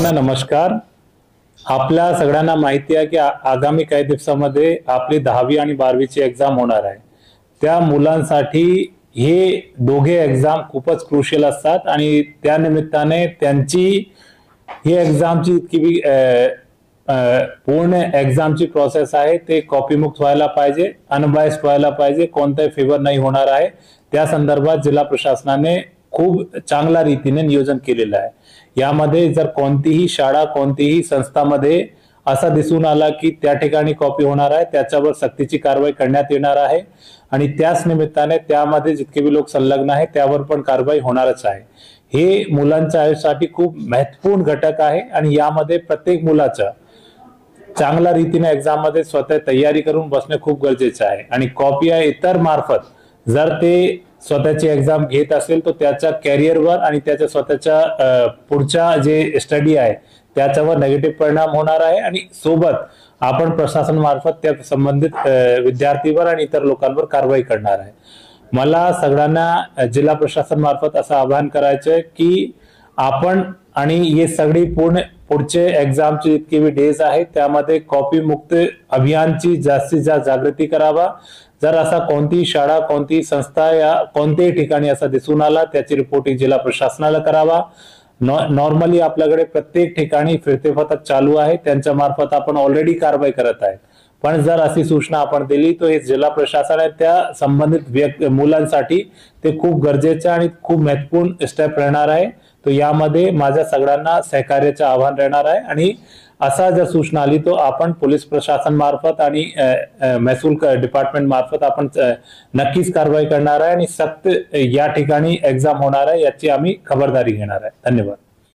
सर्वांना नमस्कार। आपल्या सगळ्यांना माहिती आहे की आगामी काही दिवसामध्ये आपली 10वी आणि 12वीची एक्झाम होणार आहे। त्या मुलांसाठी हे दोघे एक्झाम खूपच क्रुशियल असतात आणि त्या निमित्ताने त्यांची ही एक्झामची इतकी पूर्ण एक्झामची प्रोसेस आहे ते कॉपी मुक्त व्हायला पाहिजे, अनबायस्ड व्हायला पाहिजे, कोणताही फेवर नाही होणार आहे। त्या संदर्भात जिल्हा प्रशासनाने खूप चांगल्या रीतीने नियोजन केलेलं आहे। यामध्ये जर कोणतीही शाळा कोणतीही संस्थामध्ये असा दिसून आला की त्या ठिकाणी कॉपी होणार आहे त्याच्यावर सक्तीची कारवाई करण्यात येणार आहे आणि त्याच निमित्ताने त्यामध्ये जितके भी लोक संलग्न आहेत त्यावर पण कारवाई होणारच आहे। हे मुलांच्या आयुष्यासाठी खूप महत्त्वपूर्ण घटक आहे आणि यामध्ये प्रत्येक मुलाचा चांगल्या रीतीने एक्झाम मध्ये स्वतः तयारी करून बसणे खूप गरजेचे आहे आणि कॉपी या इतर मार्फत जर ते स्वतःची एक्झाम घेत असेल तर त्याच्या कॅरियरवर आणि त्याच्या स्वतःच्या पुढच्या जे स्टडी आहे त्याच्यावर नेगेटिव्ह परिणाम होणार आहे आणि सोबत आपण प्रशासन मार्फत त्या संबंधित विद्यार्थीवर आणि इतर लोकांवर कारवाई करणार आहे। मला सगळ्यांना जिल्हा प्रशासन मार्फत असं आवाहन करायचं आहे की आपण आणि हे सगळी पुढचे एक्झामचे जितके भी डेज आहेत त्यामध्ये कॉपी मुक्त अभियानची जास्तीत जास्त जागृती करावा। जर असा कोणतीही शाळा कोणतीही संस्था या कोणत्याही ठिकाणी असा दिसून आला त्याची रिपोर्टिंग जिल्हा प्रशासनाला करावा। नॉर्मली आपल्याकडे प्रत्येक ठिकाणी फिरते पथक चालू आहे, त्यांच्या मार्फत आपण ऑलरेडी कारवाई करत आहे, पण जर अशी सूचना आपण दिली तर हे जिल्हा प्रशासन आहे त्या संबंधित मुलांसाठी ते खूप गरजेचं आणि खूप महत्त्वपूर्ण स्टेप राहणार आहे। तो यामध्ये माझ्या सगळ्यांना सहकार्याचे आव्हान राहणार आहे आणि असा जर सूचना आली तो आपण पोलीस प्रशासन मार्फत आणि महसूल डिपार्टमेंट मार्फत आपण नक्कीच कारवाई करणार आहे आणि सक्त या ठिकाणी एक्झाम होणार आहे याची आम्ही खबरदारी घेणार आहे। धन्यवाद।